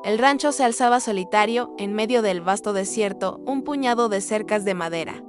El rancho se alzaba solitario en medio del vasto desierto, un puñado de cercas de madera,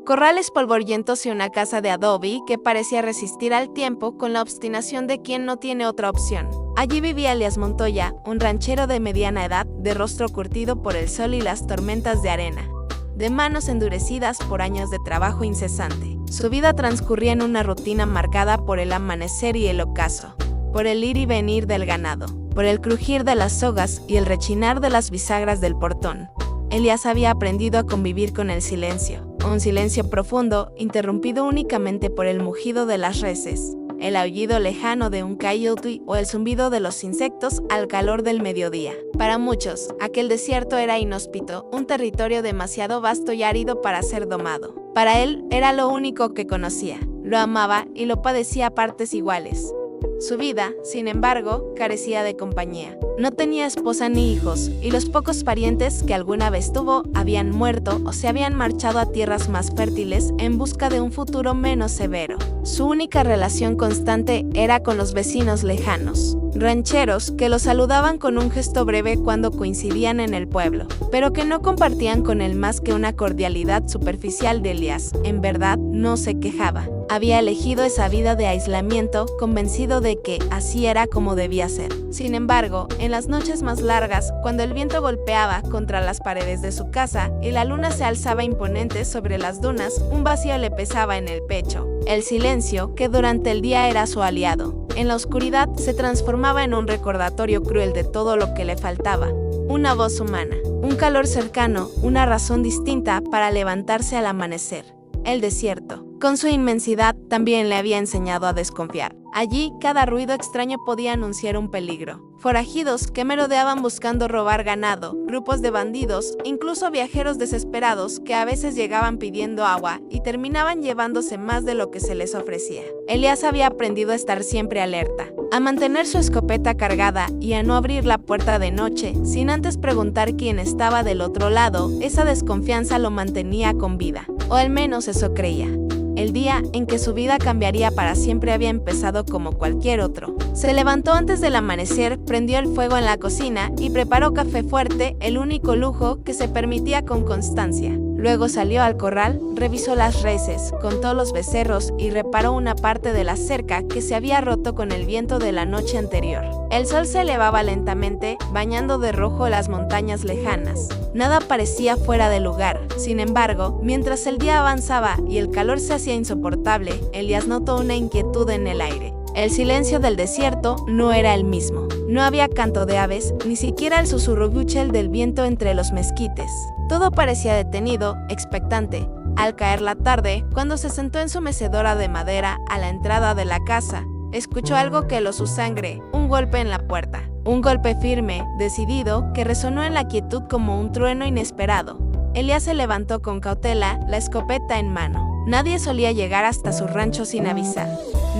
corrales polvorientos y una casa de adobe que parecía resistir al tiempo con la obstinación de quien no tiene otra opción. Allí vivía Elías Montoya, un ranchero de mediana edad, de rostro curtido por el sol y las tormentas de arena, de manos endurecidas por años de trabajo incesante. Su vida transcurría en una rutina marcada por el amanecer y el ocaso, por el ir y venir del ganado, por el crujir de las sogas y el rechinar de las bisagras del portón. Elías había aprendido a convivir con el silencio, un silencio profundo, interrumpido únicamente por el mugido de las reses, el aullido lejano de un coyote o el zumbido de los insectos al calor del mediodía. Para muchos, aquel desierto era inhóspito, un territorio demasiado vasto y árido para ser domado. Para él era lo único que conocía, lo amaba y lo padecía a partes iguales. Su vida, sin embargo, carecía de compañía. No tenía esposa ni hijos, y los pocos parientes que alguna vez tuvo habían muerto o se habían marchado a tierras más fértiles en busca de un futuro menos severo. Su única relación constante era con los vecinos lejanos, rancheros que lo saludaban con un gesto breve cuando coincidían en el pueblo, pero que no compartían con él más que una cordialidad superficial de Elías. En verdad, no se quejaba. Había elegido esa vida de aislamiento, convencido de que así era como debía ser. Sin embargo, en las noches más largas, cuando el viento golpeaba contra las paredes de su casa y la luna se alzaba imponente sobre las dunas, un vacío le pesaba en el pecho. El silencio, que durante el día era su aliado, en la oscuridad se transformaba en un recordatorio cruel de todo lo que le faltaba. Una voz humana, un calor cercano, una razón distinta para levantarse al amanecer. El desierto, con su inmensidad, también le había enseñado a desconfiar. Allí, cada ruido extraño podía anunciar un peligro. Forajidos que merodeaban buscando robar ganado, grupos de bandidos, incluso viajeros desesperados que a veces llegaban pidiendo agua y terminaban llevándose más de lo que se les ofrecía. Elías había aprendido a estar siempre alerta, a mantener su escopeta cargada y a no abrir la puerta de noche sin antes preguntar quién estaba del otro lado. Esa desconfianza lo mantenía con vida, o al menos eso creía. El día en que su vida cambiaría para siempre había empezado como cualquier otro. Se levantó antes del amanecer, prendió el fuego en la cocina y preparó café fuerte, el único lujo que se permitía con constancia. Luego salió al corral, revisó las reses, contó los becerros y reparó una parte de la cerca que se había roto con el viento de la noche anterior. El sol se elevaba lentamente, bañando de rojo las montañas lejanas. Nada parecía fuera de lugar. Sin embargo, mientras el día avanzaba y el calor se hacía insoportable, Elías notó una inquietud en el aire. El silencio del desierto no era el mismo. No había canto de aves, ni siquiera el susurruguchel del viento entre los mezquites. Todo parecía detenido, expectante. Al caer la tarde, cuando se sentó en su mecedora de madera a la entrada de la casa, escuchó algo que heló su sangre, un golpe en la puerta. Un golpe firme, decidido, que resonó en la quietud como un trueno inesperado. Elías se levantó con cautela, la escopeta en mano. Nadie solía llegar hasta su rancho sin avisar.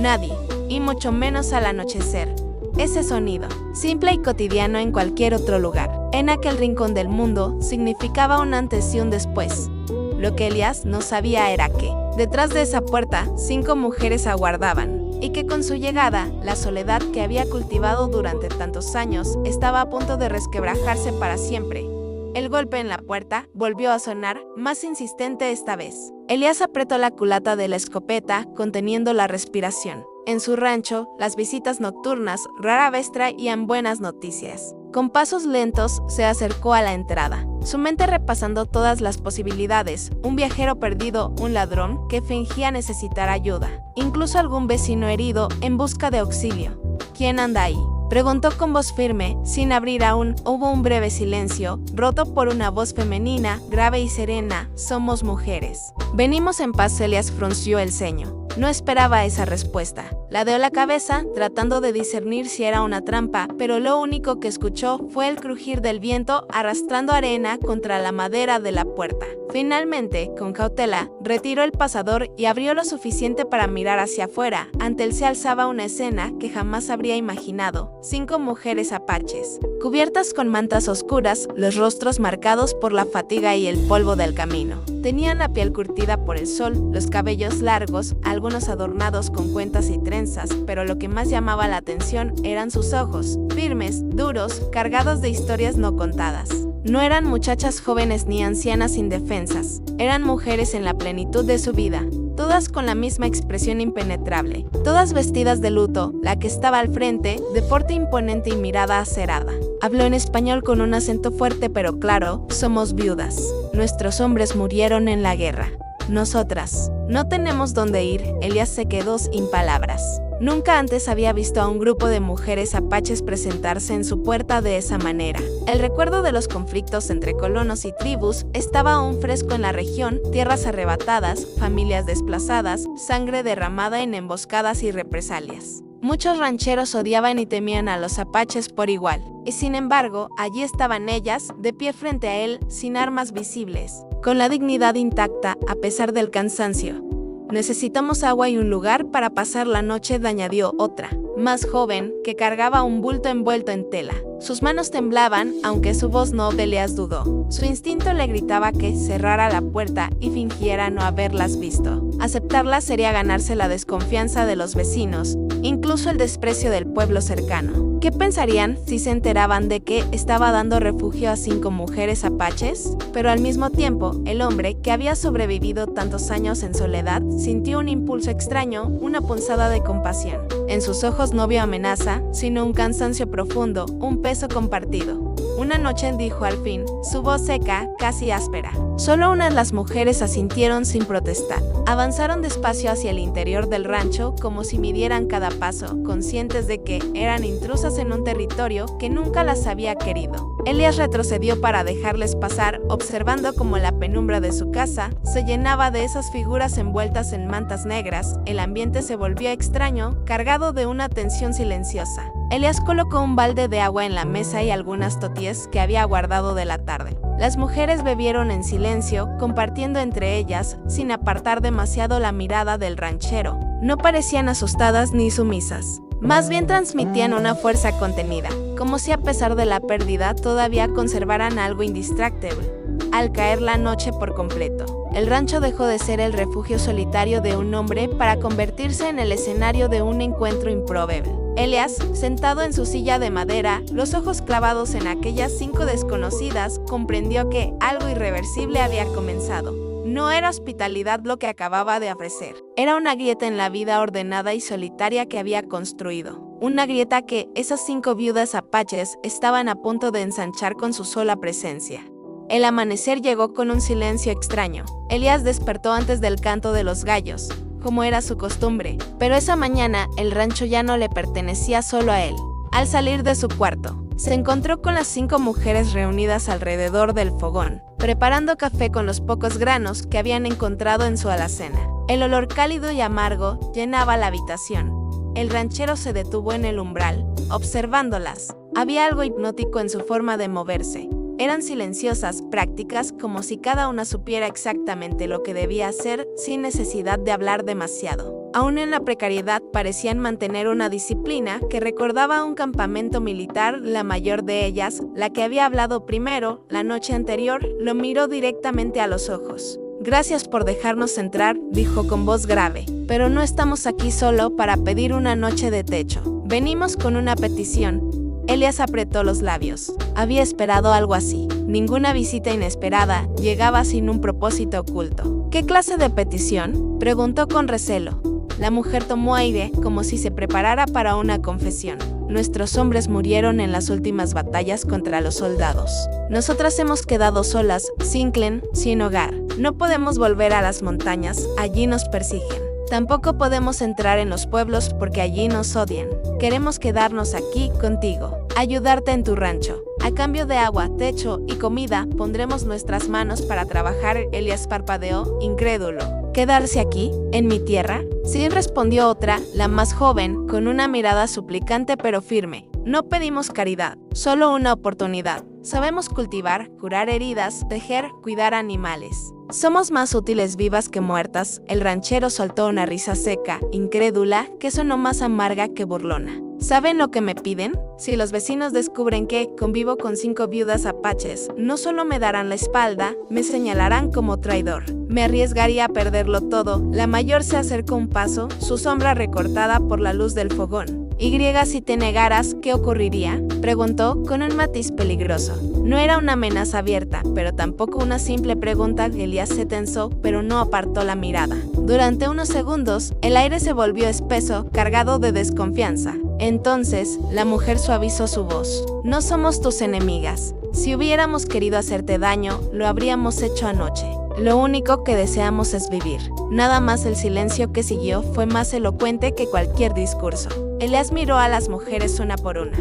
Nadie, y mucho menos al anochecer. Ese sonido, simple y cotidiano en cualquier otro lugar, en aquel rincón del mundo, significaba un antes y un después. Lo que Elías no sabía era que, detrás de esa puerta, 5 mujeres aguardaban, y que con su llegada, la soledad que había cultivado durante tantos años estaba a punto de resquebrajarse para siempre. El golpe en la puerta volvió a sonar, más insistente esta vez. Elías apretó la culata de la escopeta, conteniendo la respiración. En su rancho, las visitas nocturnas rara vez traían buenas noticias. Con pasos lentos, se acercó a la entrada, su mente repasando todas las posibilidades: un viajero perdido, un ladrón que fingía necesitar ayuda, incluso algún vecino herido en busca de auxilio. ¿Quién anda ahí?, preguntó con voz firme, sin abrir aún. Hubo un breve silencio, roto por una voz femenina, grave y serena: somos mujeres. Venimos en paz. Elías frunció el ceño. No esperaba esa respuesta. Ladeó la cabeza, tratando de discernir si era una trampa, pero lo único que escuchó fue el crujir del viento arrastrando arena contra la madera de la puerta. Finalmente, con cautela, retiró el pasador y abrió lo suficiente para mirar hacia afuera. Ante él se alzaba una escena que jamás habría imaginado: 5 mujeres apaches, cubiertas con mantas oscuras, los rostros marcados por la fatiga y el polvo del camino. Tenían la piel curtida por el sol, los cabellos largos, algunos adornados con cuentas y trenzas, pero lo que más llamaba la atención eran sus ojos, firmes, duros, cargados de historias no contadas. No eran muchachas jóvenes ni ancianas indefensas, eran mujeres en la plenitud de su vida, todas con la misma expresión impenetrable, todas vestidas de luto, la que estaba al frente, de porte imponente y mirada acerada. Habló en español con un acento fuerte pero claro: somos viudas. Nuestros hombres murieron en la guerra. Nosotras no tenemos dónde ir. Elías se quedó sin palabras. Nunca antes había visto a un grupo de mujeres apaches presentarse en su puerta de esa manera. El recuerdo de los conflictos entre colonos y tribus estaba aún fresco en la región: tierras arrebatadas, familias desplazadas, sangre derramada en emboscadas y represalias. Muchos rancheros odiaban y temían a los apaches por igual, y sin embargo, allí estaban ellas, de pie frente a él, sin armas visibles, con la dignidad intacta a pesar del cansancio. Necesitamos agua y un lugar para pasar la noche, añadió otra, más joven, que cargaba un bulto envuelto en tela. Sus manos temblaban, aunque su voz no. Elías dudó. Su instinto le gritaba que cerrara la puerta y fingiera no haberlas visto. Aceptarla sería ganarse la desconfianza de los vecinos, incluso el desprecio del pueblo cercano. ¿Qué pensarían si se enteraban de que estaba dando refugio a 5 mujeres apaches? Pero al mismo tiempo, el hombre, que había sobrevivido tantos años en soledad, sintió un impulso extraño, una punzada de compasión. En sus ojos no vio amenaza, sino un cansancio profundo, un peso compartido. Una noche dijo al fin, su voz seca, casi áspera. Solo una de las mujeres asintieron sin protestar. Avanzaron despacio hacia el interior del rancho, como si midieran cada paso, conscientes de que eran intrusas en un territorio que nunca las había querido. Elías retrocedió para dejarles pasar, observando cómo la penumbra de su casa se llenaba de esas figuras envueltas en mantas negras. El ambiente se volvió extraño, cargado de una tensión silenciosa. Elías colocó un balde de agua en la mesa y algunas tortillas que había guardado de la tarde. Las mujeres bebieron en silencio, compartiendo entre ellas, sin apartar demasiado la mirada del ranchero. No parecían asustadas ni sumisas. Más bien transmitían una fuerza contenida, como si a pesar de la pérdida todavía conservaran algo indistractable. Al caer la noche por completo, el rancho dejó de ser el refugio solitario de un hombre para convertirse en el escenario de un encuentro improbable. Elías, sentado en su silla de madera, los ojos clavados en aquellas 5 desconocidas, comprendió que algo irreversible había comenzado. No era hospitalidad lo que acababa de ofrecer, era una grieta en la vida ordenada y solitaria que había construido. Una grieta que esas 5 viudas apaches estaban a punto de ensanchar con su sola presencia. El amanecer llegó con un silencio extraño. Elías despertó antes del canto de los gallos, como era su costumbre, pero esa mañana el rancho ya no le pertenecía solo a él. Al salir de su cuarto, se encontró con las 5 mujeres reunidas alrededor del fogón, preparando café con los pocos granos que habían encontrado en su alacena. El olor cálido y amargo llenaba la habitación. El ranchero se detuvo en el umbral, observándolas. Había algo hipnótico en su forma de moverse. Eran silenciosas, prácticas, como si cada una supiera exactamente lo que debía hacer, sin necesidad de hablar demasiado. Aún en la precariedad parecían mantener una disciplina que recordaba a un campamento militar. La mayor de ellas, la que había hablado primero, la noche anterior, lo miró directamente a los ojos. «Gracias por dejarnos entrar», dijo con voz grave, «pero no estamos aquí solo para pedir una noche de techo. Venimos con una petición». Elías apretó los labios. Había esperado algo así. Ninguna visita inesperada llegaba sin un propósito oculto. «¿Qué clase de petición?», preguntó con recelo. La mujer tomó aire, como si se preparara para una confesión. «Nuestros hombres murieron en las últimas batallas contra los soldados. Nosotras hemos quedado solas, sin clan, sin hogar. No podemos volver a las montañas, allí nos persiguen. Tampoco podemos entrar en los pueblos porque allí nos odian. Queremos quedarnos aquí contigo, ayudarte en tu rancho. A cambio de agua, techo y comida, pondremos nuestras manos para trabajar». Elías parpadeó, incrédulo. «¿Quedarse aquí, en mi tierra?». Sí, respondió otra, la más joven, con una mirada suplicante pero firme. «No pedimos caridad, solo una oportunidad. Sabemos cultivar, curar heridas, tejer, cuidar animales. Somos más útiles vivas que muertas». El ranchero soltó una risa seca, incrédula, que sonó más amarga que burlona. ¿Saben lo que me piden? Si los vecinos descubren que convivo con 5 viudas apaches, no solo me darán la espalda, me señalarán como traidor. Me arriesgaría a perderlo todo. La mayor se acercó un paso, su sombra recortada por la luz del fogón. ¿Y si te negaras, qué ocurriría?, preguntó con un matiz peligroso. No era una amenaza abierta, pero tampoco una simple pregunta. Elías se tensó, pero no apartó la mirada. Durante unos segundos, el aire se volvió espeso, cargado de desconfianza. Entonces, la mujer suavizó su voz. No somos tus enemigas. Si hubiéramos querido hacerte daño, lo habríamos hecho anoche. Lo único que deseamos es vivir. Nada más. El silencio que siguió fue más elocuente que cualquier discurso. Elías miró a las mujeres una por una.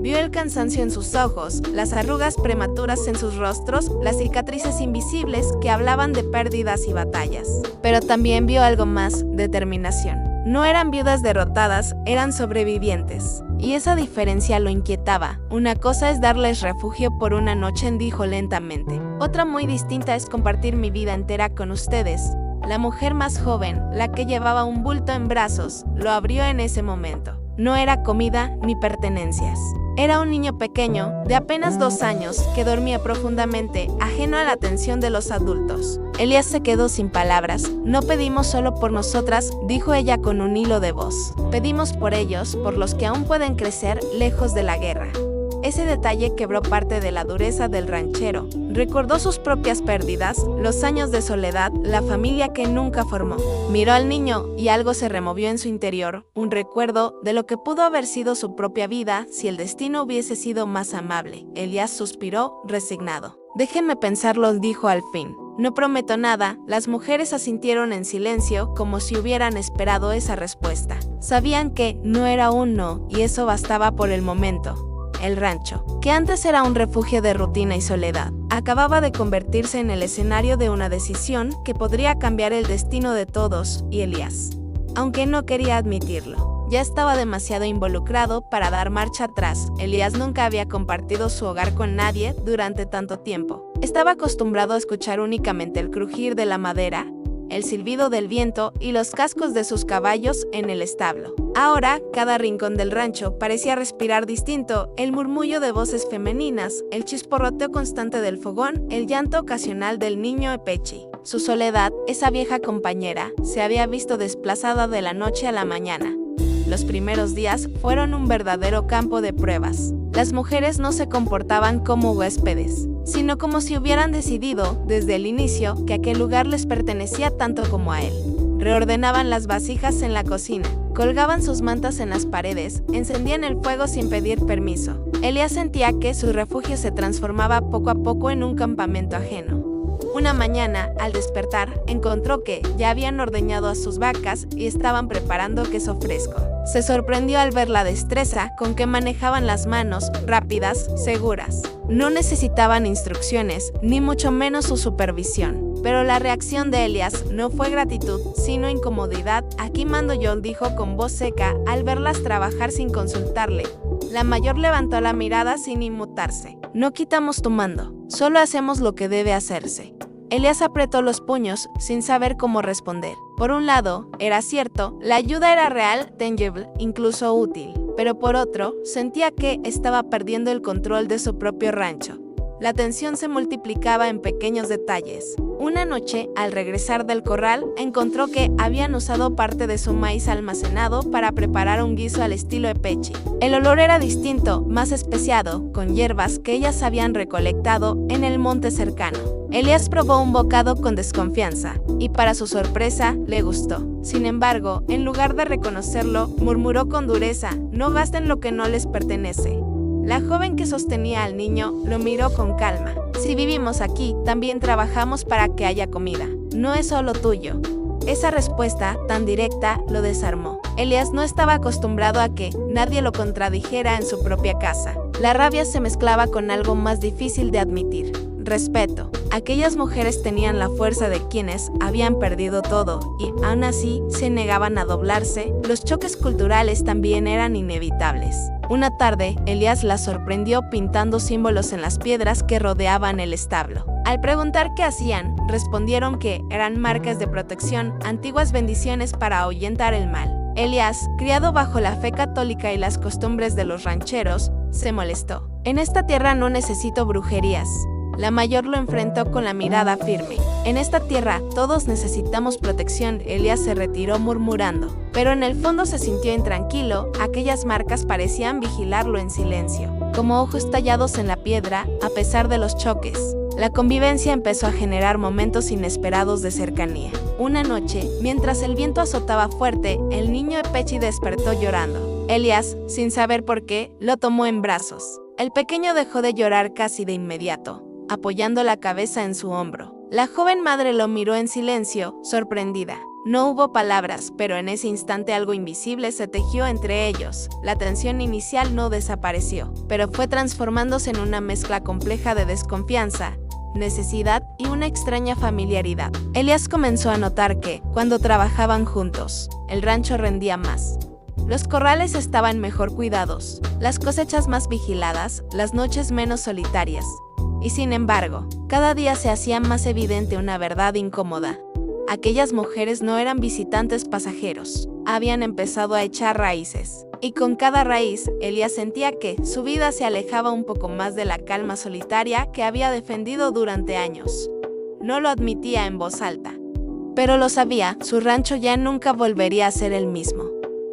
Vio el cansancio en sus ojos, las arrugas prematuras en sus rostros, las cicatrices invisibles que hablaban de pérdidas y batallas. Pero también vio algo más: determinación. No eran viudas derrotadas, eran sobrevivientes. Y esa diferencia lo inquietaba. Una cosa es darles refugio por una noche, dijo lentamente. Otra muy distinta es compartir mi vida entera con ustedes. La mujer más joven, la que llevaba un bulto en brazos, lo abrió en ese momento. No era comida ni pertenencias. Era un niño pequeño, de apenas 2 años, que dormía profundamente, ajeno a la atención de los adultos. Elías se quedó sin palabras. No pedimos solo por nosotras, dijo ella con un hilo de voz. Pedimos por ellos, por los que aún pueden crecer lejos de la guerra. Ese detalle quebró parte de la dureza del ranchero. Recordó sus propias pérdidas, los años de soledad, la familia que nunca formó. Miró al niño y algo se removió en su interior, un recuerdo de lo que pudo haber sido su propia vida si el destino hubiese sido más amable. Elías suspiró, resignado. Déjenme pensarlo, dijo al fin. No prometo nada. Las mujeres asintieron en silencio, como si hubieran esperado esa respuesta. Sabían que no era un no, y eso bastaba por el momento. El rancho, que antes era un refugio de rutina y soledad, acababa de convertirse en el escenario de una decisión que podría cambiar el destino de todos, y Elías, aunque no quería admitirlo, ya estaba demasiado involucrado para dar marcha atrás. Elías nunca había compartido su hogar con nadie durante tanto tiempo. Estaba acostumbrado a escuchar únicamente el crujir de la madera, el silbido del viento y los cascos de sus caballos en el establo. Ahora, cada rincón del rancho parecía respirar distinto: el murmullo de voces femeninas, el chisporroteo constante del fogón, el llanto ocasional del niño Epechi. Su soledad, esa vieja compañera, se había visto desplazada de la noche a la mañana. Los primeros días fueron un verdadero campo de pruebas. Las mujeres no se comportaban como huéspedes, sino como si hubieran decidido, desde el inicio, que aquel lugar les pertenecía tanto como a él. Reordenaban las vasijas en la cocina, colgaban sus mantas en las paredes, encendían el fuego sin pedir permiso. Elías sentía que su refugio se transformaba poco a poco en un campamento ajeno. Una mañana, al despertar, encontró que ya habían ordeñado a sus vacas y estaban preparando queso fresco. Se sorprendió al ver la destreza con que manejaban las manos, rápidas, seguras. No necesitaban instrucciones, ni mucho menos su supervisión. Pero la reacción de Elías no fue gratitud, sino incomodidad. Aquí mando yo, dijo con voz seca al verlas trabajar sin consultarle. La mayor levantó la mirada sin inmutarse. No quitamos tu mando, solo hacemos lo que debe hacerse. Elías apretó los puños sin saber cómo responder. Por un lado, era cierto, la ayuda era real, tangible, incluso útil. Pero por otro, sentía que estaba perdiendo el control de su propio rancho. La tensión se multiplicaba en pequeños detalles. Una noche, al regresar del corral, encontró que habían usado parte de su maíz almacenado para preparar un guiso al estilo Epechi. El olor era distinto, más especiado, con hierbas que ellas habían recolectado en el monte cercano. Elías probó un bocado con desconfianza, y para su sorpresa, le gustó. Sin embargo, en lugar de reconocerlo, murmuró con dureza: no gasten lo que no les pertenece. La joven que sostenía al niño lo miró con calma. Si vivimos aquí, también trabajamos para que haya comida. No es solo tuyo. Esa respuesta, tan directa, lo desarmó. Elías no estaba acostumbrado a que nadie lo contradijera en su propia casa. La rabia se mezclaba con algo más difícil de admitir: respeto. Aquellas mujeres tenían la fuerza de quienes habían perdido todo y, aún así, se negaban a doblarse. Los choques culturales también eran inevitables. Una tarde, Elías las sorprendió pintando símbolos en las piedras que rodeaban el establo. Al preguntar qué hacían, respondieron que eran marcas de protección, antiguas bendiciones para ahuyentar el mal. Elías, criado bajo la fe católica y las costumbres de los rancheros, se molestó. En esta tierra no necesito brujerías. La mayor lo enfrentó con la mirada firme. En esta tierra todos necesitamos protección. Elías se retiró murmurando, pero en el fondo se sintió intranquilo. Aquellas marcas parecían vigilarlo en silencio, como ojos tallados en la piedra, a pesar de los choques. La convivencia empezó a generar momentos inesperados de cercanía. Una noche, mientras el viento azotaba fuerte, el niño Epechi despertó llorando. Elías, sin saber por qué, lo tomó en brazos. El pequeño dejó de llorar casi de inmediato, apoyando la cabeza en su hombro. La joven madre lo miró en silencio, sorprendida. No hubo palabras, pero en ese instante algo invisible se tejió entre ellos. La tensión inicial no desapareció, pero fue transformándose en una mezcla compleja de desconfianza, necesidad y una extraña familiaridad. Elías comenzó a notar que, cuando trabajaban juntos, el rancho rendía más. Los corrales estaban mejor cuidados, las cosechas más vigiladas, las noches menos solitarias. Y sin embargo, cada día se hacía más evidente una verdad incómoda. Aquellas mujeres no eran visitantes pasajeros, habían empezado a echar raíces. Y con cada raíz, Elías sentía que su vida se alejaba un poco más de la calma solitaria que había defendido durante años. No lo admitía en voz alta, pero lo sabía, su rancho ya nunca volvería a ser el mismo.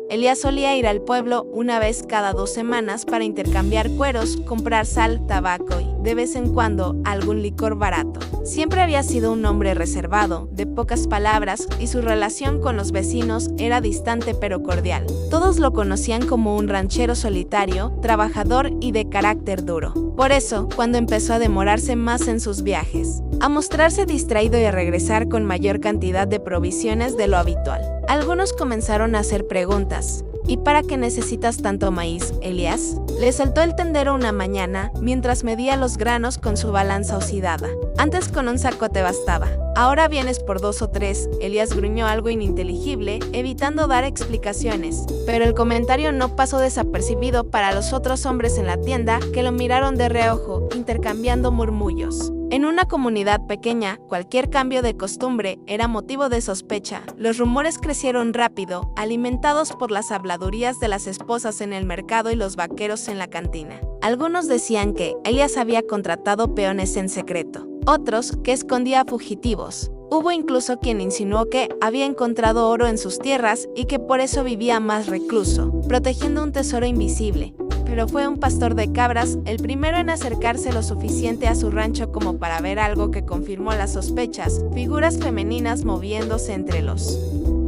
Elías solía ir al pueblo una vez cada 2 semanas para intercambiar cueros, comprar sal, tabaco y, de vez en cuando, algún licor barato. Siempre había sido un hombre reservado, de pocas palabras, y su relación con los vecinos era distante pero cordial. Todos lo conocían como un ranchero solitario, trabajador y de carácter duro. Por eso, cuando empezó a demorarse más en sus viajes, a mostrarse distraído y a regresar con mayor cantidad de provisiones de lo habitual, algunos comenzaron a hacer preguntas. ¿Y para qué necesitas tanto maíz, Elías? Le saltó el tendero una mañana mientras medía los granos con su balanza oxidada. Antes con un saco te bastaba. Ahora vienes por 2 o 3. Elías gruñó algo ininteligible, evitando dar explicaciones. Pero el comentario no pasó desapercibido para los otros hombres en la tienda, que lo miraron de reojo, intercambiando murmullos. En una comunidad pequeña, cualquier cambio de costumbre era motivo de sospecha. Los rumores crecieron rápido, alimentados por las habladurías de las esposas en el mercado y los vaqueros en la cantina. Algunos decían que Elías había contratado peones en secreto, otros que escondía fugitivos. Hubo incluso quien insinuó que había encontrado oro en sus tierras y que por eso vivía más recluso, protegiendo un tesoro invisible. Pero fue un pastor de cabras el primero en acercarse lo suficiente a su rancho como para ver algo que confirmó las sospechas: figuras femeninas moviéndose entre los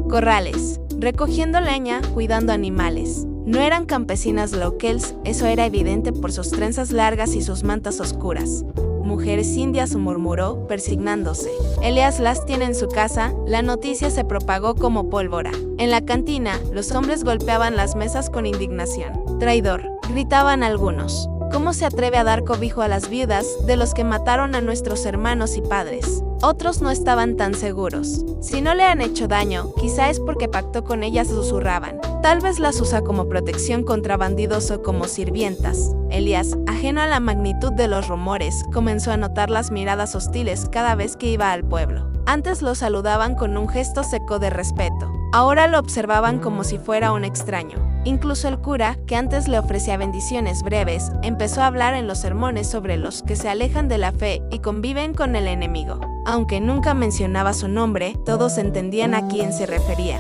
corrales, recogiendo leña, cuidando animales. No eran campesinas locales, eso era evidente por sus trenzas largas y sus mantas oscuras. Mujeres indias, murmuró, persignándose. Elías las tiene en su casa. La noticia se propagó como pólvora. En la cantina, los hombres golpeaban las mesas con indignación. Traidor, gritaban algunos. ¿Cómo se atreve a dar cobijo a las viudas de los que mataron a nuestros hermanos y padres? Otros no estaban tan seguros. Si no le han hecho daño, quizá es porque pactó con ellas, susurraban. Tal vez las usa como protección contra bandidos o como sirvientas. Elías, ajeno a la magnitud de los rumores, comenzó a notar las miradas hostiles cada vez que iba al pueblo. Antes lo saludaban con un gesto seco de respeto. Ahora lo observaban como si fuera un extraño. Incluso el cura, que antes le ofrecía bendiciones breves, empezó a hablar en los sermones sobre los que se alejan de la fe y conviven con el enemigo. Aunque nunca mencionaba su nombre, todos entendían a quién se refería.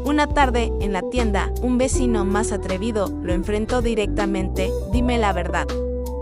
Una tarde, en la tienda, un vecino más atrevido lo enfrentó directamente. Dime la verdad,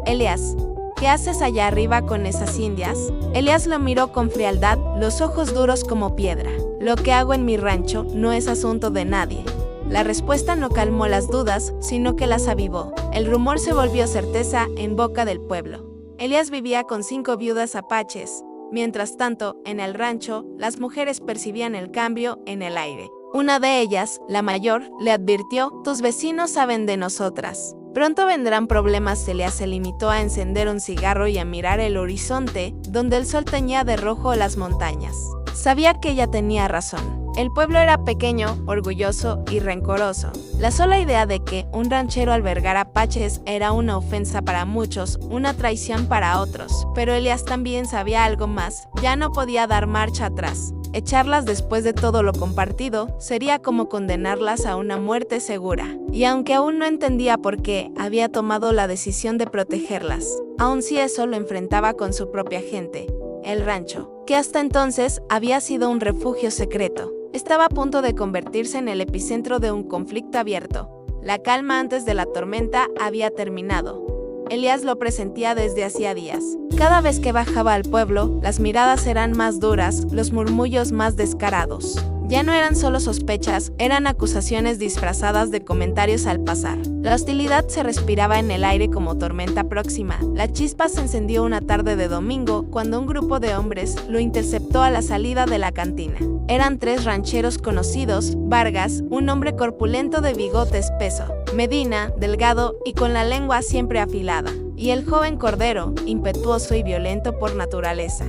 Elías, ¿qué haces allá arriba con esas indias? Elías lo miró con frialdad, los ojos duros como piedra. Lo que hago en mi rancho no es asunto de nadie. La respuesta no calmó las dudas, sino que las avivó. El rumor se volvió certeza en boca del pueblo. Elías vivía con 5 viudas apaches. Mientras tanto, en el rancho, las mujeres percibían el cambio en el aire. Una de ellas, la mayor, le advirtió: tus vecinos saben de nosotras. Pronto vendrán problemas. Elías se limitó a encender un cigarro y a mirar el horizonte, donde el sol teñía de rojo las montañas. Sabía que ella tenía razón. El pueblo era pequeño, orgulloso y rencoroso. La sola idea de que un ranchero albergara apaches era una ofensa para muchos, una traición para otros. Pero Elías también sabía algo más. Ya no podía dar marcha atrás. echarlas después de todo lo compartido sería como condenarlas a una muerte segura. Y aunque aún no entendía por qué había tomado la decisión de protegerlas, aun si eso lo enfrentaba con su propia gente, el rancho, que hasta entonces había sido un refugio secreto, estaba a punto de convertirse en el epicentro de un conflicto abierto. La calma antes de la tormenta había terminado. Elías lo presentía desde hacía días. Cada vez que bajaba al pueblo, las miradas eran más duras, los murmullos más descarados. Ya no eran solo sospechas, eran acusaciones disfrazadas de comentarios al pasar. La hostilidad se respiraba en el aire como tormenta próxima. La chispa se encendió una tarde de domingo cuando un grupo de hombres lo interceptó a la salida de la cantina. Eran 3 rancheros conocidos: Vargas, un hombre corpulento de bigote espeso; Medina, delgado y con la lengua siempre afilada; y el joven Cordero, impetuoso y violento por naturaleza.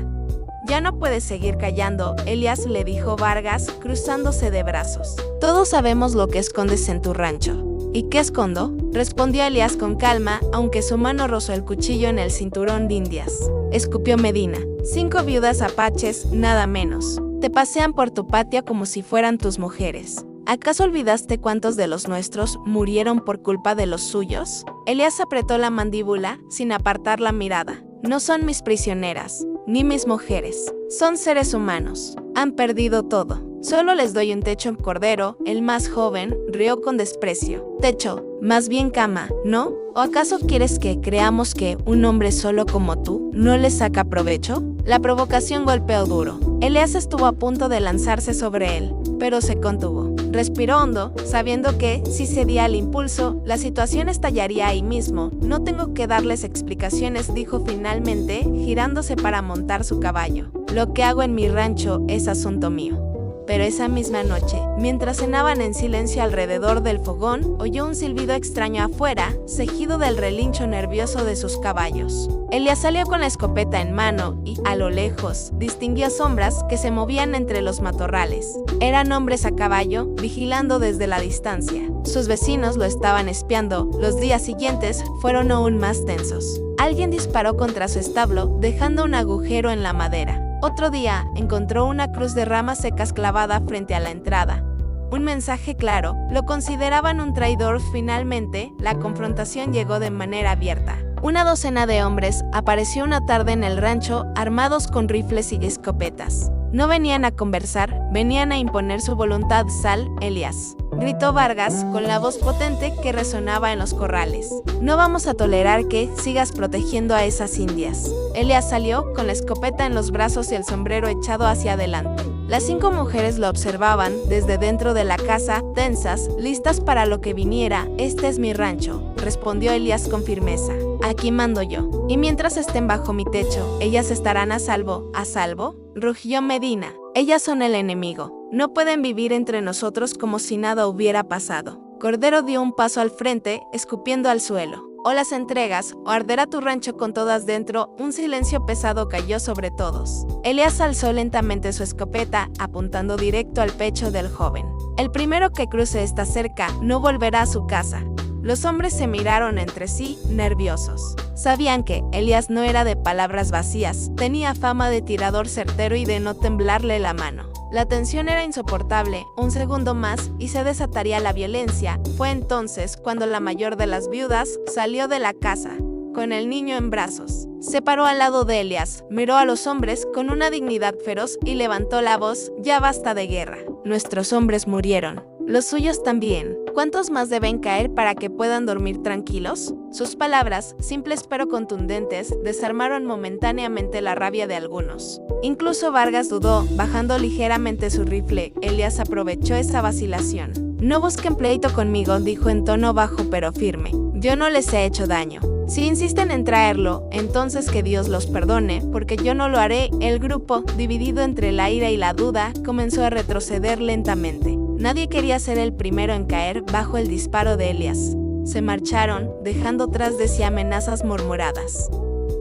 «Ya no puedes seguir callando», Elías le dijo Vargas, cruzándose de brazos. «Todos sabemos lo que escondes en tu rancho». «¿Y qué escondo?», respondió Elías con calma, aunque su mano rozó el cuchillo en el cinturón de indias. Escupió Medina. 5 viudas apaches, nada menos. Te pasean por tu patio como si fueran tus mujeres. ¿Acaso olvidaste cuántos de los nuestros murieron por culpa de los suyos?». Elías apretó la mandíbula, sin apartar la mirada. «No son mis prisioneras, ni mis mujeres. Son seres humanos. Han perdido todo. Solo les doy un techo». Cordero, el más joven, rió con desprecio. «Techo, más bien cama, ¿no? ¿O acaso quieres que creamos que un hombre solo como tú no le saca provecho?». La provocación golpeó duro. Elías estuvo a punto de lanzarse sobre él, pero se contuvo. Respiró hondo, sabiendo que, si cedía al impulso, la situación estallaría ahí mismo. «No tengo que darles explicaciones», dijo finalmente, girándose para montar su caballo. «Lo que hago en mi rancho es asunto mío». Pero esa misma noche, mientras cenaban en silencio alrededor del fogón, oyó un silbido extraño afuera, seguido del relincho nervioso de sus caballos. Elías salió con la escopeta en mano y, a lo lejos, distinguió sombras que se movían entre los matorrales. Eran hombres a caballo, vigilando desde la distancia. Sus vecinos lo estaban espiando. Los días siguientes fueron aún más tensos. Alguien disparó contra su establo, dejando un agujero en la madera. Otro día, encontró una cruz de ramas secas clavada frente a la entrada. Un mensaje claro. Lo consideraban un traidor. Finalmente, la confrontación llegó de manera abierta. Una docena de hombres apareció una tarde en el rancho, armados con rifles y escopetas. No venían a conversar, venían a imponer su voluntad. «Sal, Elías», gritó Vargas con la voz potente que resonaba en los corrales. «No vamos a tolerar que sigas protegiendo a esas indias». Elías salió, con la escopeta en los brazos y el sombrero echado hacia adelante. Las 5 mujeres lo observaban desde dentro de la casa, tensas, listas para lo que viniera. «Este es mi rancho», respondió Elías con firmeza. «Aquí mando yo. Y mientras estén bajo mi techo, ellas estarán a salvo». «¿A salvo?», rugió Medina. «Ellas son el enemigo. No pueden vivir entre nosotros como si nada hubiera pasado». Cordero dio un paso al frente, escupiendo al suelo. «O las entregas, o arderá tu rancho con todas dentro». Un silencio pesado cayó sobre todos. Elías alzó lentamente su escopeta, apuntando directo al pecho del joven. «El primero que cruce esta cerca no volverá a su casa». Los hombres se miraron entre sí, nerviosos. Sabían que Elías no era de palabras vacías, tenía fama de tirador certero y de no temblarle la mano. La tensión era insoportable. Un segundo más y se desataría la violencia. Fue entonces cuando la mayor de las viudas salió de la casa, con el niño en brazos. Se paró al lado de Elías, miró a los hombres con una dignidad feroz y levantó la voz: «Ya basta de guerra. Nuestros hombres murieron. Los suyos también. ¿Cuántos más deben caer para que puedan dormir tranquilos?». Sus palabras, simples pero contundentes, desarmaron momentáneamente la rabia de algunos. Incluso Vargas dudó, bajando ligeramente su rifle. Elías aprovechó esa vacilación. «No busquen pleito conmigo», dijo en tono bajo pero firme. «Yo no les he hecho daño. Si insisten en traerlo, entonces que Dios los perdone, porque yo no lo haré». El grupo, dividido entre la ira y la duda, comenzó a retroceder lentamente. Nadie quería ser el primero en caer bajo el disparo de Elías. Se marcharon, dejando tras de sí amenazas murmuradas,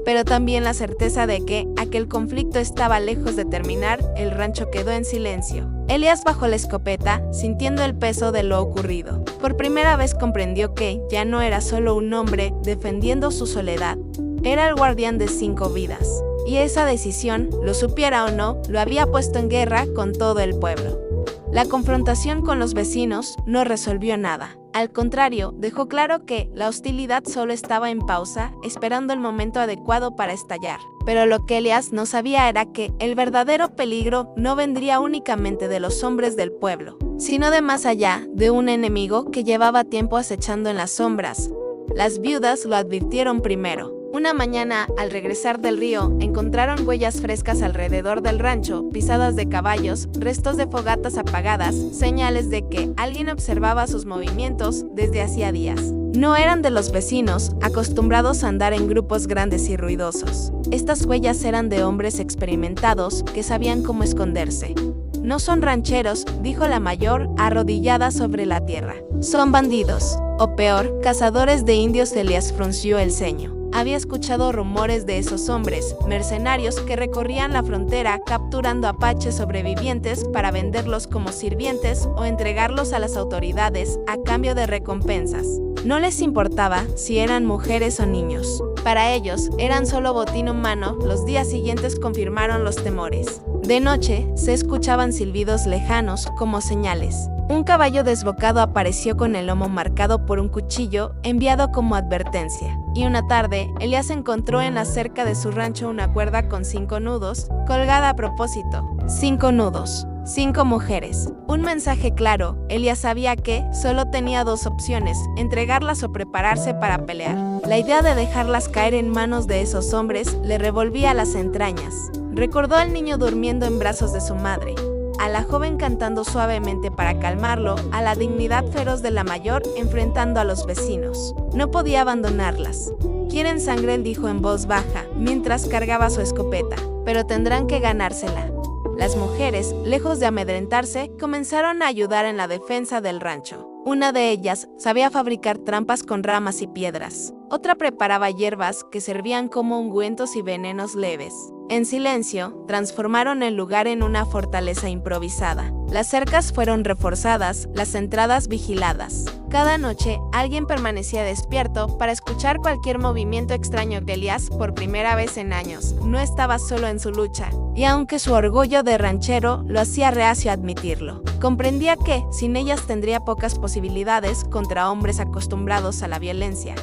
pero también la certeza de que aquel conflicto estaba lejos de terminar. El rancho quedó en silencio. Elías bajó la escopeta, sintiendo el peso de lo ocurrido. Por primera vez comprendió que ya no era solo un hombre defendiendo su soledad. Era el guardián de 5 vidas. y esa decisión, lo supiera o no, lo había puesto en guerra con todo el pueblo. La confrontación con los vecinos no resolvió nada. Al contrario, dejó claro que la hostilidad solo estaba en pausa, esperando el momento adecuado para estallar. Pero lo que Elías no sabía era que el verdadero peligro no vendría únicamente de los hombres del pueblo, sino de más allá, de un enemigo que llevaba tiempo acechando en las sombras. Las viudas lo advirtieron primero. Una mañana, al regresar del río, encontraron huellas frescas alrededor del rancho, pisadas de caballos, restos de fogatas apagadas, señales de que alguien observaba sus movimientos desde hacía días. No eran de los vecinos, acostumbrados a andar en grupos grandes y ruidosos. Estas huellas eran de hombres experimentados que sabían cómo esconderse. No son rancheros, dijo la mayor, arrodillada sobre la tierra. Son bandidos, o peor, cazadores de indios. Elías frunció el ceño. Había escuchado rumores de esos hombres, mercenarios que recorrían la frontera capturando apaches sobrevivientes para venderlos como sirvientes o entregarlos a las autoridades a cambio de recompensas. No les importaba si eran mujeres o niños. Para ellos, eran solo botín humano. Los días siguientes confirmaron los temores. De noche, se escuchaban silbidos lejanos como señales. Un caballo desbocado apareció con el lomo marcado por un cuchillo enviado como advertencia. Y una tarde, Elías encontró en la cerca de su rancho una cuerda con 5 nudos, colgada a propósito. 5 nudos. 5 mujeres. Un mensaje claro. Elías sabía que solo tenía 2 opciones, entregarlas o prepararse para pelear. La idea de dejarlas caer en manos de esos hombres le revolvía las entrañas. Recordó al niño durmiendo en brazos de su madre, a la joven cantando suavemente para calmarlo, a la dignidad feroz de la mayor enfrentando a los vecinos. No podía abandonarlas. Quieren sangre, dijo en voz baja, mientras cargaba su escopeta, pero tendrán que ganársela. Las mujeres, lejos de amedrentarse, comenzaron a ayudar en la defensa del rancho. Una de ellas sabía fabricar trampas con ramas y piedras. Otra preparaba hierbas que servían como ungüentos y venenos leves. En silencio, transformaron el lugar en una fortaleza improvisada. Las cercas fueron reforzadas, las entradas vigiladas. Cada noche, alguien permanecía despierto para escuchar cualquier movimiento extraño. Elías, por primera vez en años, no estaba solo en su lucha, y aunque su orgullo de ranchero lo hacía reacio a admitirlo, comprendía que, sin ellas, tendría pocas posibilidades contra hombres acostumbrados a la violencia.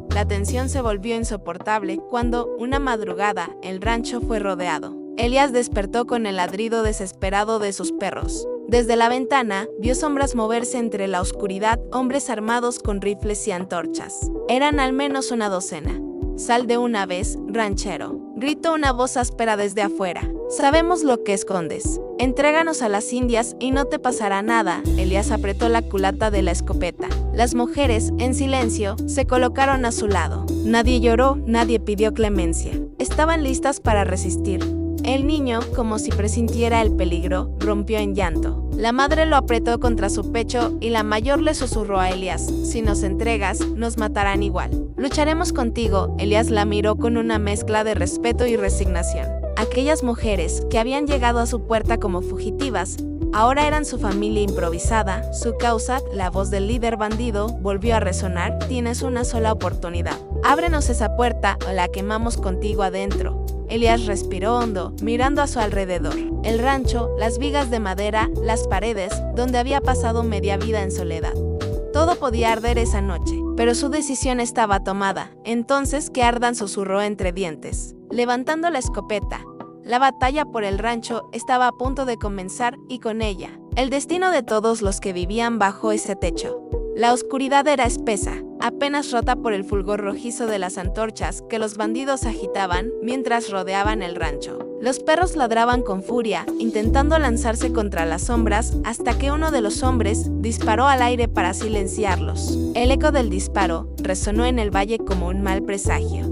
La tensión se volvió insoportable cuando, una madrugada, el rancho fue rodeado. Elías despertó con el ladrido desesperado de sus perros. Desde la ventana, vio sombras moverse entre la oscuridad, hombres armados con rifles y antorchas. Eran al menos una docena. «Sal de una vez, ranchero», gritó una voz áspera desde afuera. «Sabemos lo que escondes. Entréganos a las indias y no te pasará nada». Elías apretó la culata de la escopeta. Las mujeres, en silencio, se colocaron a su lado. Nadie lloró, nadie pidió clemencia. Estaban listas para resistir. El niño, como si presintiera el peligro, rompió en llanto. La madre lo apretó contra su pecho y la mayor le susurró a Elías: «Si nos entregas, nos matarán igual». «Lucharemos contigo». Elías la miró con una mezcla de respeto y resignación. Aquellas mujeres, que habían llegado a su puerta como fugitivas, ahora eran su familia improvisada, su causa. La voz del líder bandido volvió a resonar: «Tienes una sola oportunidad. Ábrenos esa puerta o la quemamos contigo adentro». Elías respiró hondo, mirando a su alrededor. El rancho, las vigas de madera, las paredes, donde había pasado media vida en soledad. Todo podía arder esa noche, pero su decisión estaba tomada. «Entonces que ardan», susurró entre dientes, levantando la escopeta. La batalla por el rancho estaba a punto de comenzar, y con ella, el destino de todos los que vivían bajo ese techo. La oscuridad era espesa, apenas rota por el fulgor rojizo de las antorchas que los bandidos agitaban mientras rodeaban el rancho. Los perros ladraban con furia, intentando lanzarse contra las sombras, hasta que uno de los hombres disparó al aire para silenciarlos. El eco del disparo resonó en el valle como un mal presagio.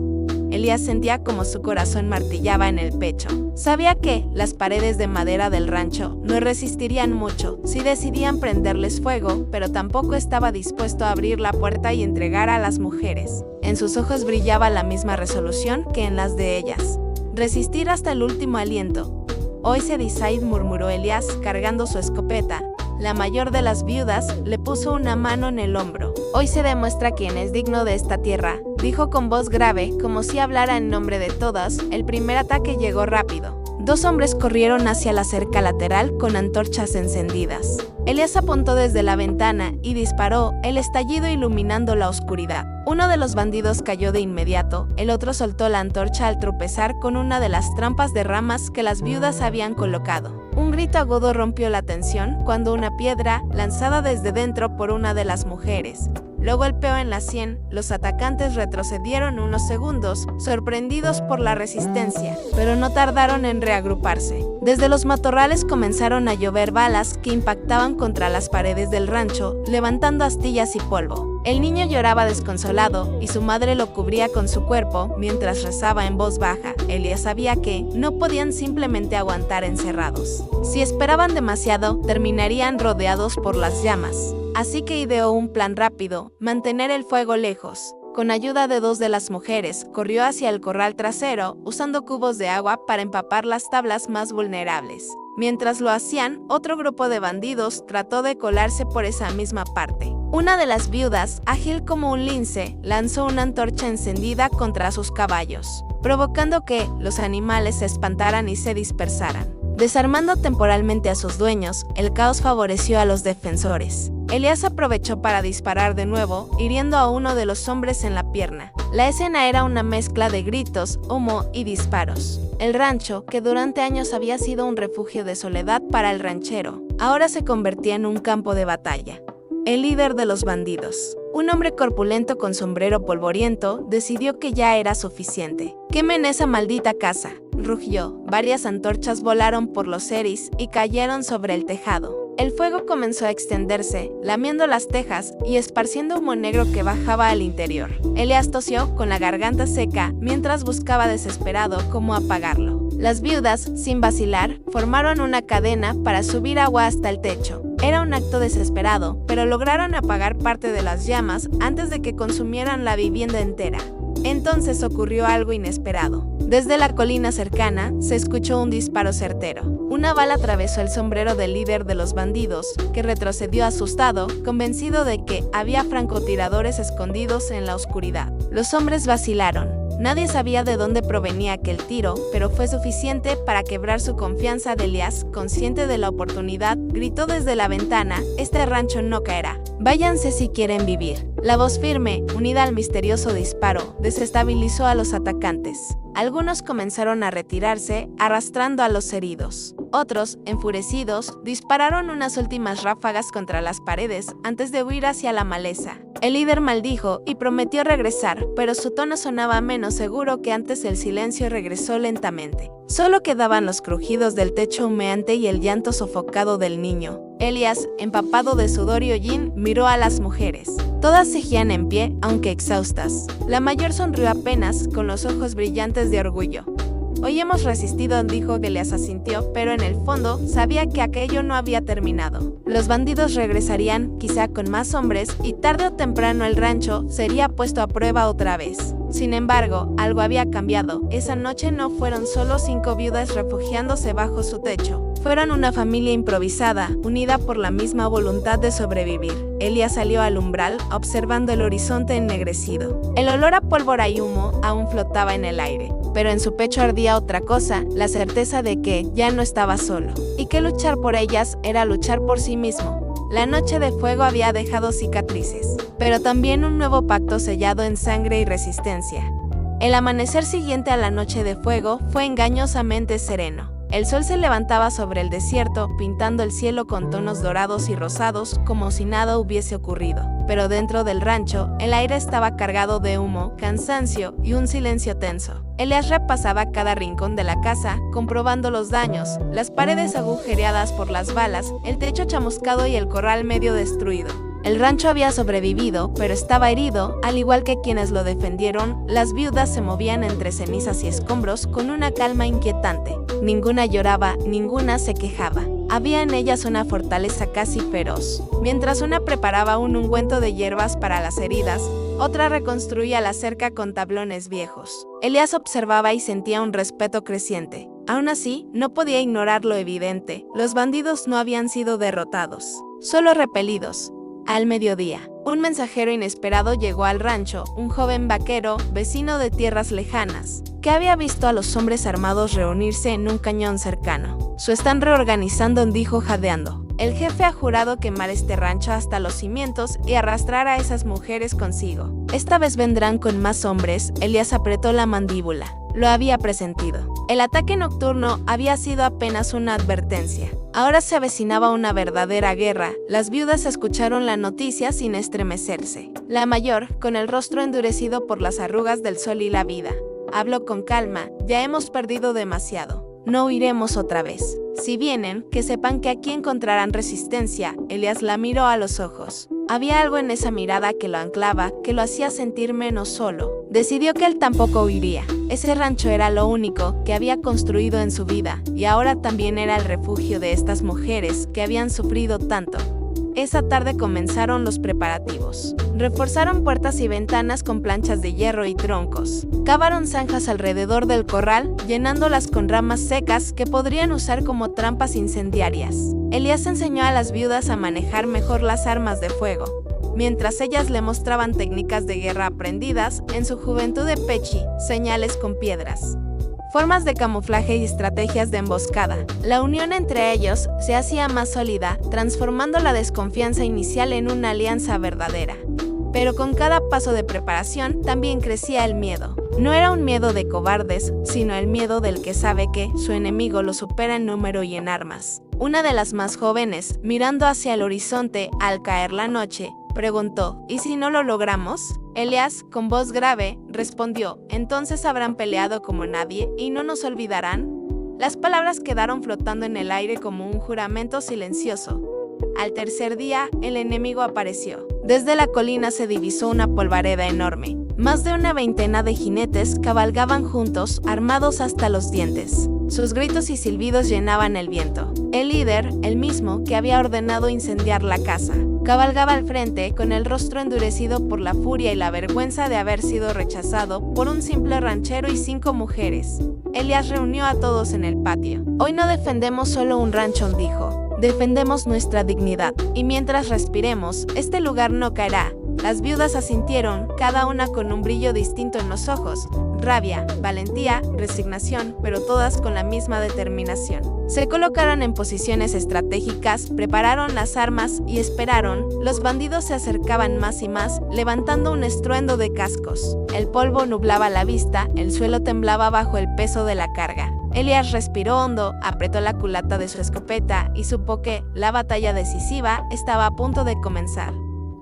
Elías sentía como su corazón martillaba en el pecho. Sabía que las paredes de madera del rancho no resistirían mucho si decidían prenderles fuego, pero tampoco estaba dispuesto a abrir la puerta y entregar a las mujeres. En sus ojos brillaba la misma resolución que en las de ellas: resistir hasta el último aliento. «Hoy se decide», murmuró Elías, cargando su escopeta. La mayor de las viudas le puso una mano en el hombro. «Hoy se demuestra quién es digno de esta tierra». dijo con voz grave, como si hablara en nombre de todas. El primer ataque llegó rápido. 2 hombres corrieron hacia la cerca lateral con antorchas encendidas. Elías apuntó desde la ventana y disparó, el estallido iluminando la oscuridad. Uno de los bandidos cayó de inmediato, el otro soltó la antorcha al tropezar con una de las trampas de ramas que las viudas habían colocado. Un grito agudo rompió la tensión cuando una piedra, lanzada desde dentro por una de las mujeres, lo golpeó en la sien. Los atacantes retrocedieron unos segundos, sorprendidos por la resistencia, pero no tardaron en reagruparse. Desde los matorrales comenzaron a llover balas que impactaban contra las paredes del rancho, levantando astillas y polvo. El niño lloraba desconsolado y su madre lo cubría con su cuerpo mientras rezaba en voz baja. Elías sabía que no podían simplemente aguantar encerrados. Si esperaban demasiado, terminarían rodeados por las llamas. Así que ideó un plan rápido: mantener el fuego lejos. Con ayuda de 2 de las mujeres, corrió hacia el corral trasero, usando cubos de agua para empapar las tablas más vulnerables. Mientras lo hacían, otro grupo de bandidos trató de colarse por esa misma parte. Una de las viudas, ágil como un lince, lanzó una antorcha encendida contra sus caballos, provocando que los animales se espantaran y se dispersaran. Desarmando temporalmente a sus dueños, el caos favoreció a los defensores. Elías aprovechó para disparar de nuevo, hiriendo a uno de los hombres en la pierna. La escena era una mezcla de gritos, humo y disparos. El rancho, que durante años había sido un refugio de soledad para el ranchero, ahora se convertía en un campo de batalla. El líder de los bandidos, un hombre corpulento con sombrero polvoriento, decidió que ya era suficiente. «¡Quemen esa maldita casa!», rugió. Varias antorchas volaron por los ceris y cayeron sobre el tejado. El fuego comenzó a extenderse, lamiendo las tejas y esparciendo humo negro que bajaba al interior. Elías tosió con la garganta seca mientras buscaba desesperado cómo apagarlo. Las viudas, sin vacilar, formaron una cadena para subir agua hasta el techo. Era un acto desesperado, pero lograron apagar parte de las llamas antes de que consumieran la vivienda entera. Entonces ocurrió algo inesperado. Desde la colina cercana se escuchó un disparo certero. Una bala atravesó el sombrero del líder de los bandidos, que retrocedió asustado, convencido de que había francotiradores escondidos en la oscuridad. Los hombres vacilaron. Nadie sabía de dónde provenía aquel tiro, pero fue suficiente para quebrar su confianza. Elías, consciente de la oportunidad, gritó desde la ventana: «Este rancho no caerá. Váyanse si quieren vivir». La voz firme, unida al misterioso disparo, desestabilizó a los atacantes. Algunos comenzaron a retirarse, arrastrando a los heridos. Otros, enfurecidos, dispararon unas últimas ráfagas contra las paredes antes de huir hacia la maleza. El líder maldijo y prometió regresar, pero su tono sonaba menos seguro que antes. El silencio regresó lentamente. Solo quedaban los crujidos del techo humeante y el llanto sofocado del niño. Elías, empapado de sudor y hollín, miró a las mujeres. Todas seguían en pie, aunque exhaustas. La mayor sonrió apenas, con los ojos brillantes de orgullo. «Hoy hemos resistido», dijo. Elías asintió, pero en el fondo sabía que aquello no había terminado. Los bandidos regresarían, quizá con más hombres, y tarde o temprano el rancho sería puesto a prueba otra vez. Sin embargo, algo había cambiado. Esa noche no fueron solo 5 viudas refugiándose bajo su techo. Fueron una familia improvisada, unida por la misma voluntad de sobrevivir. Elías salió al umbral, observando el horizonte ennegrecido. El olor a pólvora y humo aún flotaba en el aire, pero en su pecho ardía otra cosa: la certeza de que ya no estaba solo, y que luchar por ellas era luchar por sí mismo. La noche de fuego había dejado cicatrices, pero también un nuevo pacto sellado en sangre y resistencia. El amanecer siguiente a la noche de fuego fue engañosamente sereno. El sol se levantaba sobre el desierto, pintando el cielo con tonos dorados y rosados, como si nada hubiese ocurrido. Pero dentro del rancho, el aire estaba cargado de humo, cansancio y un silencio tenso. Elías repasaba cada rincón de la casa, comprobando los daños: las paredes agujereadas por las balas, el techo chamuscado y el corral medio destruido. El rancho había sobrevivido, pero estaba herido, al igual que quienes lo defendieron. Las viudas se movían entre cenizas y escombros con una calma inquietante. Ninguna lloraba, ninguna se quejaba. Había en ellas una fortaleza casi feroz. Mientras una preparaba un ungüento de hierbas para las heridas, otra reconstruía la cerca con tablones viejos. Elías observaba y sentía un respeto creciente. Aún así, no podía ignorar lo evidente: los bandidos no habían sido derrotados, solo repelidos. Al mediodía, un mensajero inesperado llegó al rancho, un joven vaquero, vecino de tierras lejanas, que había visto a los hombres armados reunirse en un cañón cercano. Se están reorganizando, dijo jadeando. El jefe ha jurado quemar este rancho hasta los cimientos y arrastrar a esas mujeres consigo. Esta vez vendrán con más hombres. Elías apretó la mandíbula. Lo había presentido. El ataque nocturno había sido apenas una advertencia. Ahora se avecinaba una verdadera guerra. Las viudas escucharon la noticia sin estremecerse. La mayor, con el rostro endurecido por las arrugas del sol y la vida, habló con calma. Ya hemos perdido demasiado. No huiremos otra vez. Si vienen, que sepan que aquí encontrarán resistencia. Elías la miró a los ojos. Había algo en esa mirada que lo anclaba, que lo hacía sentir menos solo. Decidió que él tampoco huiría. Ese rancho era lo único que había construido en su vida, y ahora también era el refugio de estas mujeres que habían sufrido tanto. Esa tarde comenzaron los preparativos. Reforzaron puertas y ventanas con planchas de hierro y troncos. Cavaron zanjas alrededor del corral, llenándolas con ramas secas que podrían usar como trampas incendiarias. Elías enseñó a las viudas a manejar mejor las armas de fuego, mientras ellas le mostraban técnicas de guerra aprendidas en su juventud de Pechi, señales con piedras, formas de camuflaje y estrategias de emboscada. La unión entre ellos se hacía más sólida, transformando la desconfianza inicial en una alianza verdadera. Pero con cada paso de preparación también crecía el miedo. No era un miedo de cobardes, sino el miedo del que sabe que su enemigo lo supera en número y en armas. Una de las más jóvenes, mirando hacia el horizonte al caer la noche, preguntó: ¿y si no lo logramos? Elías, con voz grave, respondió: entonces habrán peleado como nadie y no nos olvidarán. Las palabras quedaron flotando en el aire como un juramento silencioso. Al tercer día, el enemigo apareció. Desde la colina se divisó una polvareda enorme. Más de una veintena de jinetes cabalgaban juntos, armados hasta los dientes. Sus gritos y silbidos llenaban el viento. El líder, el mismo que había ordenado incendiar la casa, cabalgaba al frente con el rostro endurecido por la furia y la vergüenza de haber sido rechazado por un simple ranchero y 5 mujeres. Elías reunió a todos en el patio. Hoy no defendemos solo un rancho, dijo. Defendemos nuestra dignidad, y mientras respiremos, este lugar no caerá. Las viudas asintieron, cada una con un brillo distinto en los ojos: rabia, valentía, resignación, pero todas con la misma determinación. Se colocaron en posiciones estratégicas, prepararon las armas y esperaron. Los bandidos se acercaban más y más, levantando un estruendo de cascos. El polvo nublaba la vista, el suelo temblaba bajo el peso de la carga. Elías respiró hondo, apretó la culata de su escopeta y supo que la batalla decisiva estaba a punto de comenzar.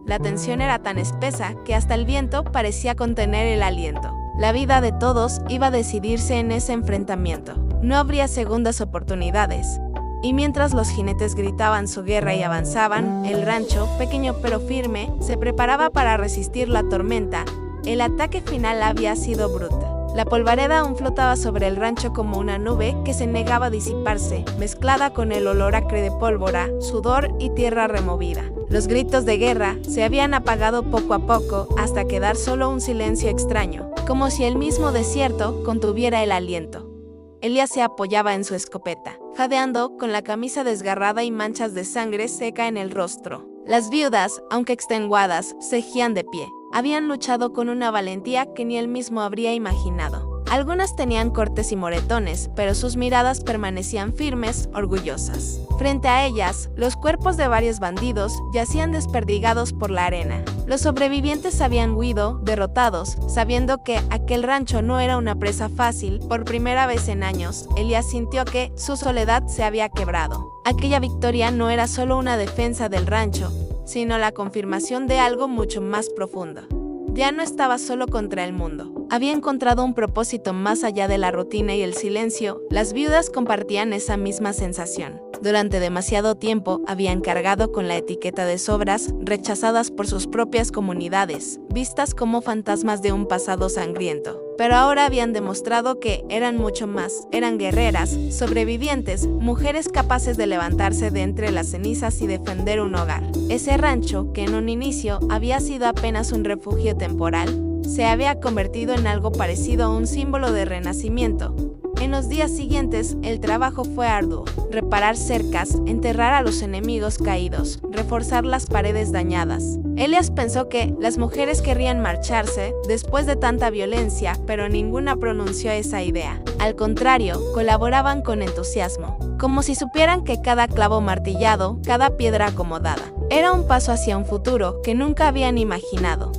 La tensión era tan espesa que hasta el viento parecía contener el aliento. La vida de todos iba a decidirse en ese enfrentamiento. No habría segundas oportunidades. Y mientras los jinetes gritaban su guerra y avanzaban, el rancho, pequeño pero firme, se preparaba para resistir la tormenta. El ataque final había sido brutal. La polvareda aún flotaba sobre el rancho como una nube que se negaba a disiparse, mezclada con el olor acre de pólvora, sudor y tierra removida. Los gritos de guerra se habían apagado poco a poco hasta quedar solo un silencio extraño, como si el mismo desierto contuviera el aliento. Elías se apoyaba en su escopeta, jadeando, con la camisa desgarrada y manchas de sangre seca en el rostro. Las viudas, aunque extenuadas, seguían de pie. Habían luchado con una valentía que ni él mismo habría imaginado. Algunas tenían cortes y moretones, pero sus miradas permanecían firmes, orgullosas. Frente a ellas, los cuerpos de varios bandidos yacían desperdigados por la arena. Los sobrevivientes habían huido, derrotados, sabiendo que aquel rancho no era una presa fácil. Por primera vez en años, Elías sintió que su soledad se había quebrado. Aquella victoria no era solo una defensa del rancho, sino la confirmación de algo mucho más profundo. Ya no estaba solo contra el mundo. Había encontrado un propósito más allá de la rutina y el silencio. Las viudas compartían esa misma sensación. Durante demasiado tiempo habían cargado con la etiqueta de sobras, rechazadas por sus propias comunidades, vistas como fantasmas de un pasado sangriento. Pero ahora habían demostrado que eran mucho más. Eran guerreras, sobrevivientes, mujeres capaces de levantarse de entre las cenizas y defender un hogar. Ese rancho, que en un inicio había sido apenas un refugio temporal, se había convertido en algo parecido a un símbolo de renacimiento. En los días siguientes, el trabajo fue arduo. Reparar cercas, enterrar a los enemigos caídos, reforzar las paredes dañadas. Elias pensó que las mujeres querrían marcharse después de tanta violencia, pero ninguna pronunció esa idea. Al contrario, colaboraban con entusiasmo, como si supieran que cada clavo martillado, cada piedra acomodada, era un paso hacia un futuro que nunca habían imaginado.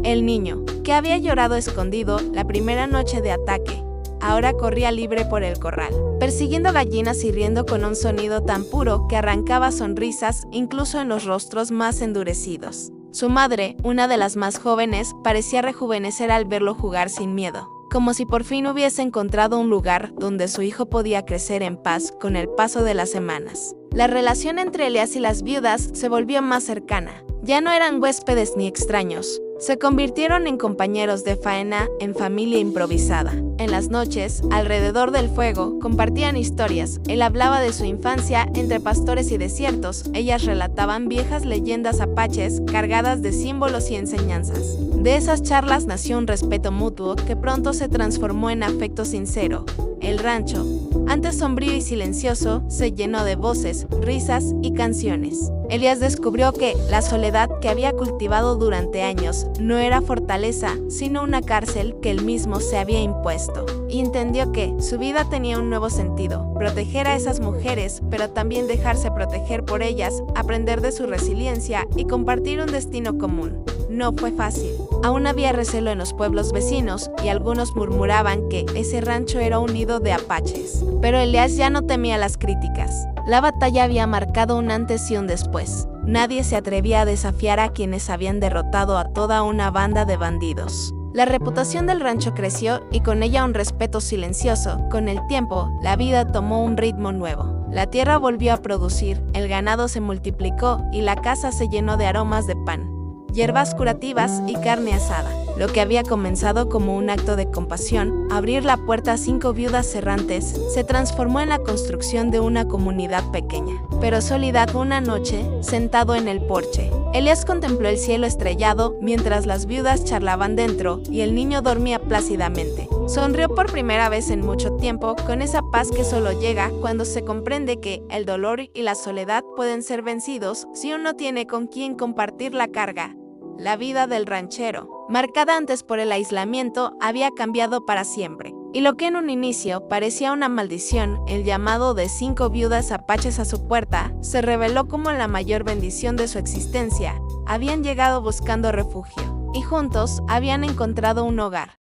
El niño, que había llorado escondido la primera noche de ataque, ahora corría libre por el corral, persiguiendo gallinas y riendo con un sonido tan puro que arrancaba sonrisas incluso en los rostros más endurecidos. Su madre, una de las más jóvenes, parecía rejuvenecer al verlo jugar sin miedo, como si por fin hubiese encontrado un lugar donde su hijo podía crecer en paz con el paso de las semanas. La relación entre Elias y las viudas se volvió más cercana. Ya no eran huéspedes ni extraños. Se convirtieron en compañeros de faena, en familia improvisada. En las noches, alrededor del fuego, compartían historias. Él hablaba de su infancia entre pastores y desiertos. Ellas relataban viejas leyendas apaches cargadas de símbolos y enseñanzas. De esas charlas nació un respeto mutuo que pronto se transformó en afecto sincero. El rancho, antes sombrío y silencioso, se llenó de voces, risas y canciones. Elias descubrió que la soledad que había cultivado durante años no era fortaleza, sino una cárcel que él mismo se había impuesto. Y entendió que su vida tenía un nuevo sentido: proteger a esas mujeres, pero también dejarse proteger por ellas, aprender de su resiliencia y compartir un destino común. No fue fácil. Aún había recelo en los pueblos vecinos y algunos murmuraban que ese rancho era un nido de apaches. Pero Elias ya no temía las críticas. La batalla había marcado un antes y un después. Nadie se atrevía a desafiar a quienes habían derrotado a toda una banda de bandidos. La reputación del rancho creció y con ella un respeto silencioso. Con el tiempo, la vida tomó un ritmo nuevo. La tierra volvió a producir, el ganado se multiplicó y la casa se llenó de aromas de pan, hierbas curativas y carne asada. Lo que había comenzado como un acto de compasión, abrir la puerta a 5 viudas errantes, se transformó en la construcción de una comunidad pequeña, pero sólida. Una noche, sentado en el porche, Elias contempló el cielo estrellado mientras las viudas charlaban dentro y el niño dormía plácidamente. Sonrió por primera vez en mucho tiempo, con esa paz que solo llega cuando se comprende que el dolor y la soledad pueden ser vencidos si uno tiene con quien compartir la carga. La vida del ranchero, marcada antes por el aislamiento, había cambiado para siempre. Y lo que en un inicio parecía una maldición, el llamado de 5 viudas apaches a su puerta, se reveló como la mayor bendición de su existencia. Habían llegado buscando refugio, y juntos habían encontrado un hogar.